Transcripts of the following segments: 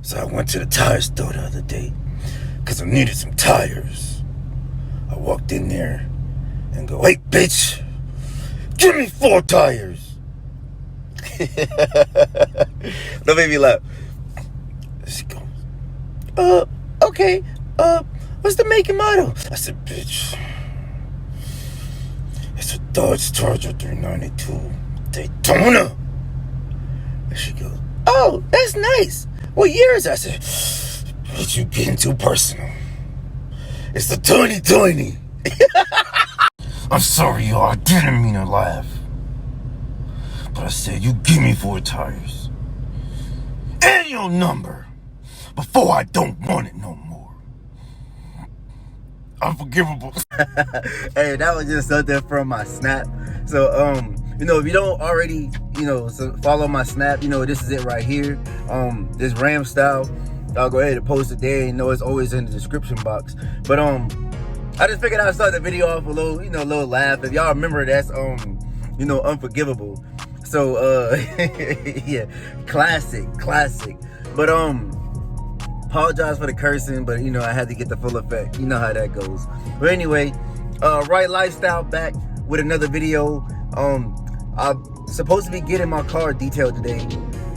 So I went to the tire store the other day because I needed some tires. I walked in there and go, "Hey, bitch, give me 4 tires." Don't make me laugh. She goes, okay, what's the make and model? I said, "Bitch, it's a Dodge Charger 392 Daytona." And she goes, "Oh, that's nice. What year is that?" I said, "Bitch, you getting too personal. It's the 2020. I'm sorry, y'all. I didn't mean to laugh. But I said, you give me 4 tires and your number before I don't want it no more. Unforgivable." Hey, that was just something from my snap. So, if you don't already, follow my snap, this is it right here. This Ram style. I'll go ahead and post it there. It's always in the description box. But, I just figured I'd start the video off with a little laugh. If y'all remember, that's, Unforgivable. So, yeah, classic. But, apologize for the cursing, but, I had to get the full effect. You know how that goes. But anyway, Right Lifestyle back with another video. I'm supposed to be getting my car detailed today,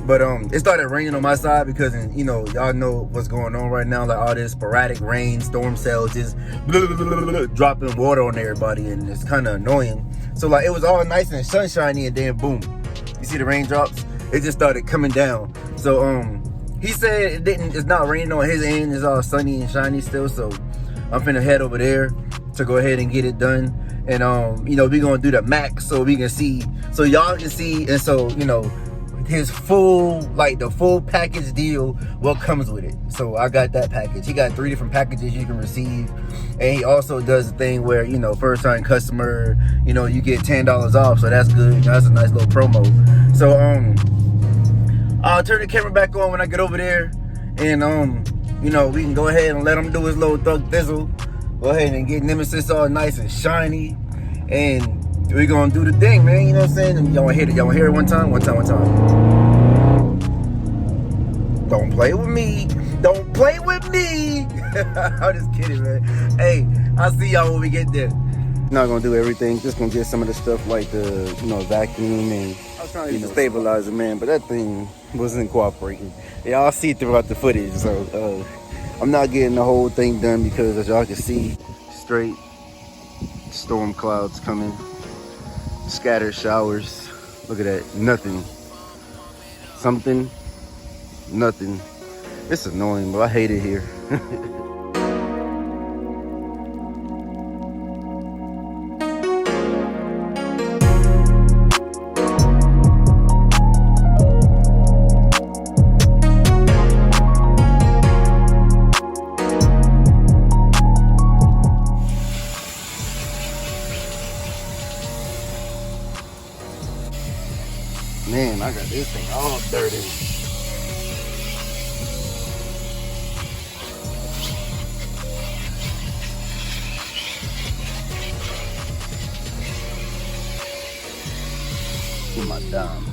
but it started raining on my side because y'all know what's going on right now, like all this sporadic rain, storm cells, just dropping water on everybody, and it's kind of annoying. So like it was all nice and sunshiny, and then boom, you see the raindrops, it just started coming down. So he said it's not raining on his end, it's all sunny and shiny still. So I'm finna head over there to go ahead and get it done. And we gonna do the max so we can see, so y'all can see, and so his the full package deal, what comes with it. So I got that package. He got 3 different packages you can receive, and he also does the thing where first time customer, you get $10 off, so that's good. That's a nice little promo. So I'll turn the camera back on when I get over there, and we can go ahead and let him do his little thug thizzle. Go ahead and get Nemesis all nice and shiny, and we're gonna do the thing, man. You know what I'm saying? Y'all wanna hear it? Y'all wanna hear it one time? Don't play with me. Don't play with me. I'm just kidding, man. Hey, I'll see y'all when we get there. Not gonna do everything. Just gonna get some of the stuff like the, vacuum, and I was trying to use the stabilizer, man, but that thing wasn't cooperating. Y'all see throughout the footage, so I'm not getting the whole thing done because, as y'all can see, straight storm clouds coming, scattered showers. Look at that, nothing. Something, nothing. It's annoying, but I hate it here. Man, I got this thing all dirty. With my dime.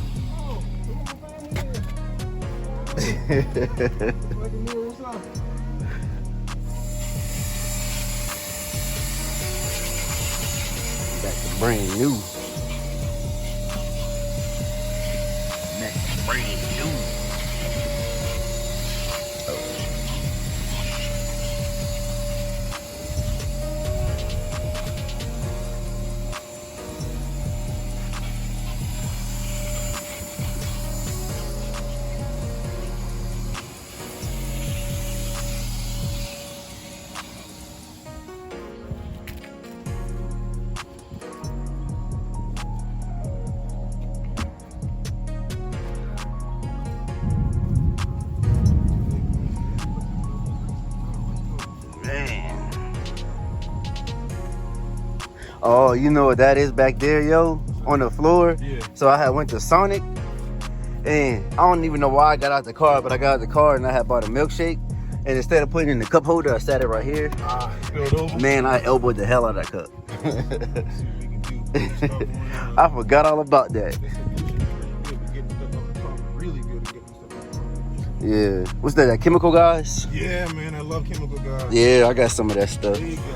Back to brand new. Brand new. Oh, you know what that is back there, yo? On the floor? Yeah. So I had went to Sonic, and I don't even know why I got out the car, but I got out the car and I had bought a milkshake, and instead of putting it in the cup holder, I sat it right here. Spilled over? Man, I elbowed the hell out of that cup. I forgot all about that. Yeah. What's that chemical guys? Yeah, man, I love chemical guys. Yeah, I got some of that stuff. They got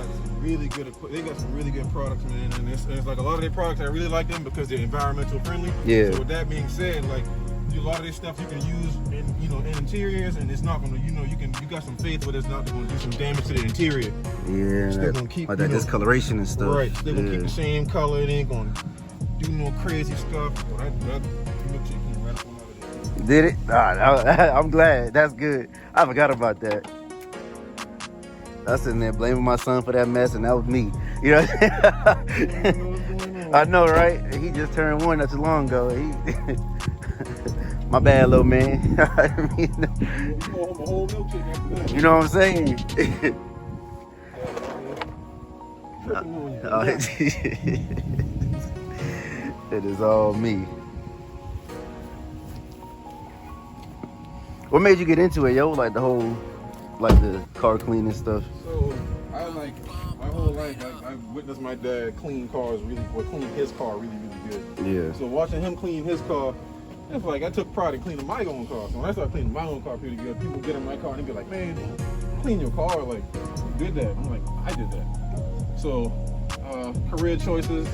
some really good products, man, and it's like a lot of their products, I really like them because they're environmental friendly. Yeah. So with that being said, like, a lot of this stuff you can use in, in interiors, and it's not gonna, you got some faith where it's not gonna do some damage to the interior. Yeah. Still gonna keep, like that discoloration and stuff. Right. Still gonna keep the same color. It ain't gonna do no crazy stuff. Well, that milkshake came right up on out of there. Did it? I'm glad. That's good. I forgot about that. I was sitting there blaming my son for that mess, and that was me. You know what I'm saying? I know, right? He just turned 1 not too long ago. My bad, little man. You know what I'm saying? It is all me. What made you get into it, yo? Like the whole, like the car cleaning stuff. So I my whole life, I witnessed my dad clean cars clean his car really good. Yeah. So watching him clean his car, it's like I took pride in cleaning my own car. So when I started cleaning my own car pretty good, people get in my car and they be like, man, clean your car, like, you did that. I'm like, I did that. So career choices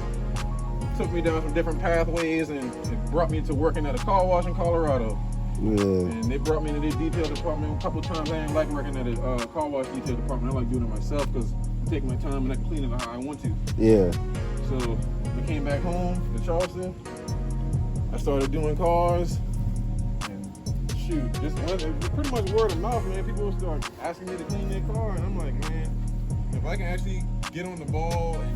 took me down some different pathways, and it brought me to working at a car wash in Colorado. Yeah. And they brought me into their detail department a couple of times. I didn't like working at a car wash detail department. I like doing it myself because I take my time and I can clean it how I want to. Yeah. So I came back home to Charleston. I started doing cars, and shoot, pretty much word of mouth, man. People would start asking me to clean their car, and I'm like, man, if I can actually get on the ball and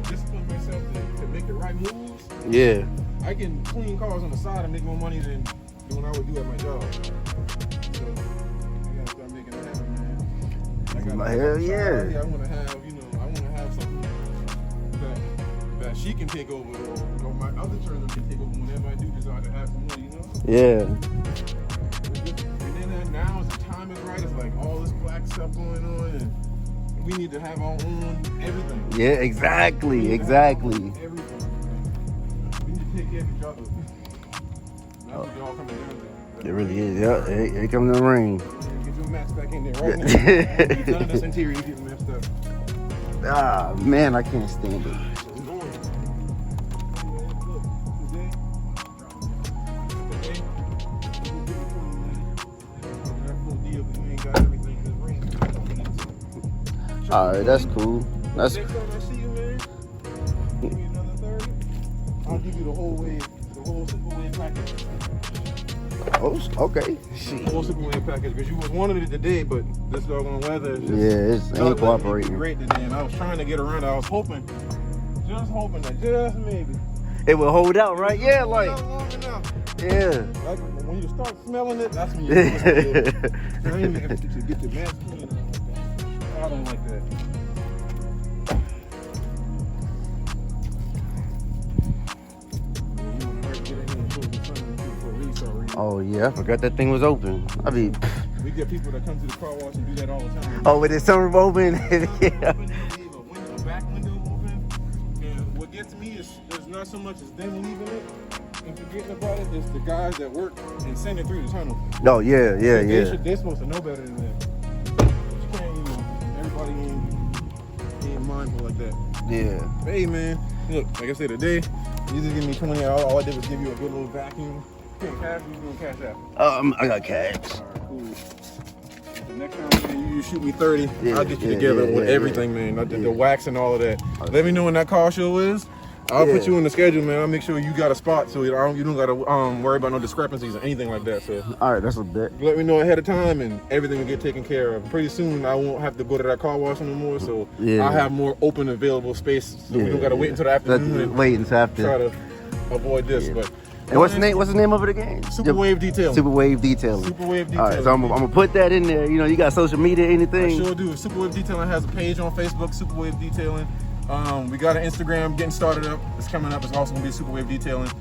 discipline myself to make the right moves, Yeah. I can clean cars on the side and make more money than what I would do at my job. So I gotta start making it happen, man. Hell yeah. I wanna have something that she can take over, or my other children can take over whenever I do decide to have some money, Yeah. And then now as the time is right, it's like all this black stuff going on, and we need to have our own everything. Yeah, exactly. Everything. We need to take care of each other. That's what y'all coming down to. It really is. Yeah. Here comes the rain. Get your maps back in there right now. None of this interior is getting messed up. Ah, man, I can't stand it. Alright, that's cool. That's next time I see you, man, give me another 30. I'll give you the whole Super Wave package. okay. The whole Super Wave package, because you was wanting it today, but this doggone weather is just it ain't cooperating. Great today, and I was trying to get around it. I was hoping that just maybe it will hold out, right? Yeah, like not long enough. Yeah. Like when you start smelling it, that's when you know it's good. I ain't making to get your mask clean. I don't like that. Oh yeah, I forgot that thing was open. We get people that come to the car wash and do that all the time. Oh, with the sunroof open. Yeah. A back window open. And what gets me is not so much as them leaving it and forgetting about it. It's the guys that work and send it through the tunnel. Oh yeah. They're supposed to know better than that. But you can't, everybody ain't mindful like that. Yeah. But hey man, look, like I said today, you just give me 20. All I did was give you a good little vacuum. You paying cash or you doing cash out? I got cash. Alright, cool. The next time man, you shoot me 30, I'll get you together with everything, man. The wax and all of that. Let me know when that car show is. I'll put you on the schedule, man. I'll make sure you got a spot so you don't gotta worry about no discrepancies or anything like that. So alright, that's a bet. Let me know ahead of time and everything will get taken care of. Pretty soon I won't have to go to that car wash anymore, so I'll have more open available space so we don't gotta wait until the afternoon and try to avoid this. But and what's the name of it again? Super Wave Detailing. Super Wave Detailing. Super Wave Detailing. Alright, so I'm gonna put that in there. You got social media, anything? I sure do. Super Wave Detailing has a page on Facebook, Super Wave Detailing. We got an Instagram getting started up. It's coming up. It's also gonna be Super Wave Detailing.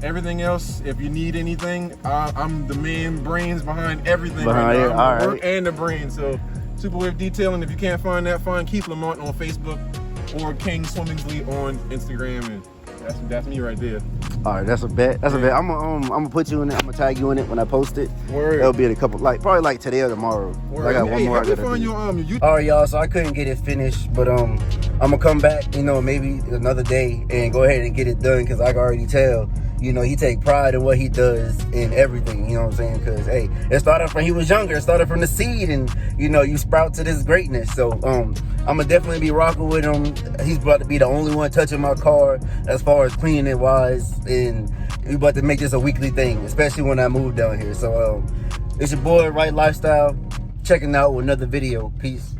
Everything else, if you need anything, I'm the main brains behind everything. Behind it, all right. Work and the brain. So Super Wave Detailing. If you can't find that, find Keith Lamont on Facebook or King Swimmingsly on Instagram, and that's me right there. All right, that's a bet. That's a bet. I'm gonna put you in it. I'm gonna tag you in it when I post it. Word. It'll be in a couple, like probably like today or tomorrow. Word. I got one more. Have you found your All right, y'all. So I couldn't get it finished, but I'm gonna come back. You know, maybe another day and go ahead and get it done because I can already tell. You know, he take pride in what he does and everything. You know what I'm saying? Because hey, it started from he was younger. It started from the seed, and you know, you sprout to this greatness. So I'm gonna definitely be rocking with him. He's about to be the only one touching my car as far as cleaning it wise, and we about to make this a weekly thing, especially when I move down here. So it's your boy Right Lifestyle checking out with another video. Peace.